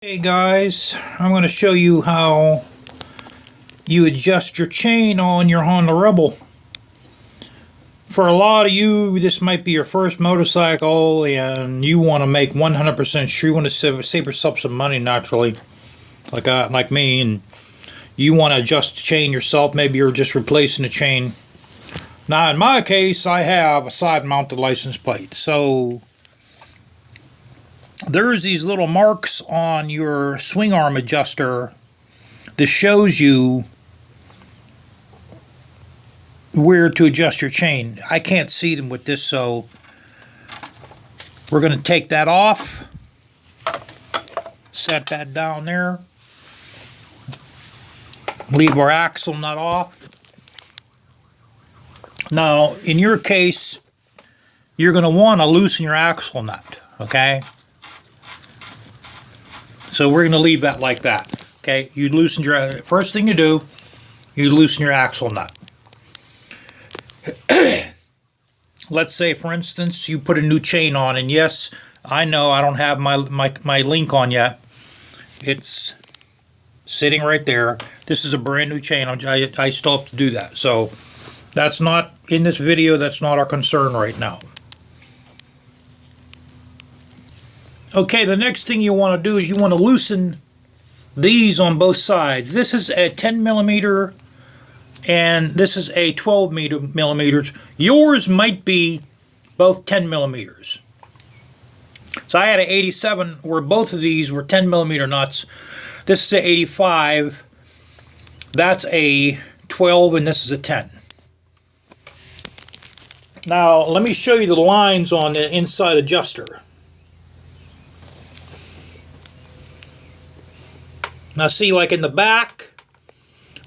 Hey guys, I'm going to show you how you adjust your chain on your Honda Rebel. For a lot of you, this might be your first motorcycle and you want to make 100% sure, you want to save yourself some money naturally, like me, and you want to adjust the chain yourself. Maybe you're just replacing the chain. Now in my case, I have a side mounted license plate, so there's these little marks on your swing arm adjuster that shows you where to adjust your chain. I can't see them with this, so we're going to take that off, set that down there, leave our axle nut off. Now in your case, you're going to want to loosen your axle nut, okay? So we're going to leave that like that. Okay, you loosen your, first thing you do, you loosen your axle nut. Let's say, for instance, you put a new chain on, and yes, I know I don't have my link on yet. It's sitting right there. This is a brand new chain. I still have to do that. So that's not in this video. That's not our concern right now. Okay, the next thing you want to do is you want to loosen these on both sides. This is a 10 millimeter and this is a 12 millimeters. Yours might be both 10 millimeters. So I had an 87 where both of these were 10 millimeter nuts. This is an 85. That's a 12 and this is a 10. Now let me show you the lines on the inside adjuster. Now see, like in the back,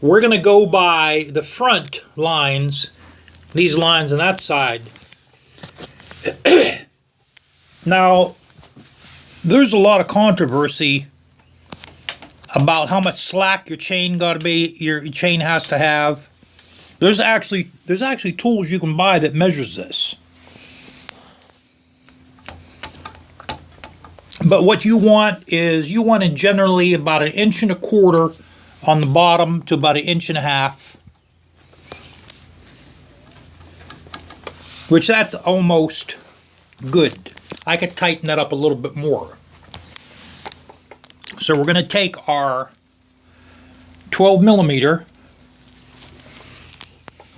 we're going to go by the front lines, these lines on that side. Now, there's a lot of controversy about how much slack your chain your chain has to have. There's actually tools you can buy that measures this. But what you want is, you want it generally about 1.25 inches on the bottom to about 1.5 inches, which that's almost good. I could tighten that up a little bit more. So we're going to take our 12 millimeter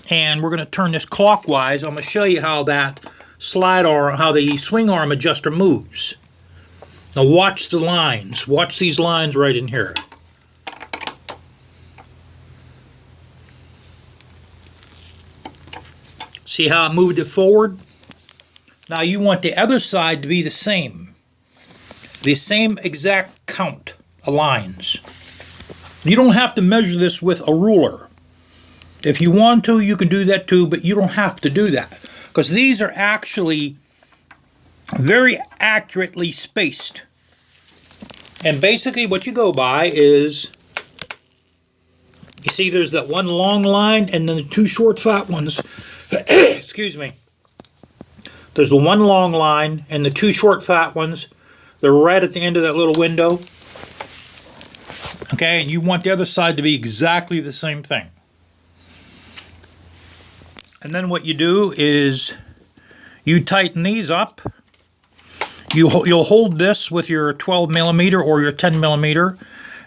and we're going to turn this clockwise. I'm going to show you how that how the swing arm adjuster moves. Now watch the lines. Watch these lines right in here. See how I moved it forward? Now you want the other side to be the same. The same exact count of lines. You don't have to measure this with a ruler. If you want to, you can do that too, but you don't have to do that. Because these are actually very accurately spaced. And basically what you go by is, you see there's that one long line and then the two short fat ones. Excuse me. There's the one long line and the two short fat ones. They're right at the end of that little window. Okay, and you want the other side to be exactly the same thing. And then what you do is you tighten these up. You'll hold this with your 12 millimeter or your 10 millimeter,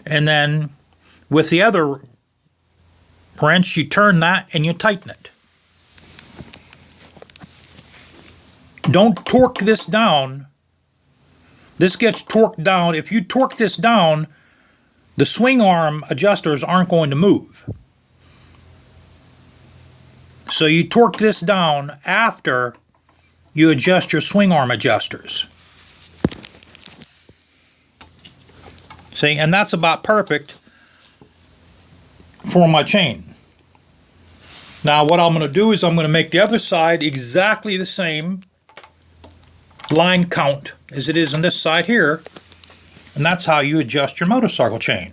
and then with the other wrench you turn that and you tighten it. Don't torque this down. This gets torqued down. If you torque this down, the swing arm adjusters aren't going to move. So you torque this down after you adjust your swing arm adjusters. See, and that's about perfect for my chain. Now what I'm going to do is I'm going to make the other side exactly the same line count as it is on this side here, and that's how you adjust your motorcycle chain.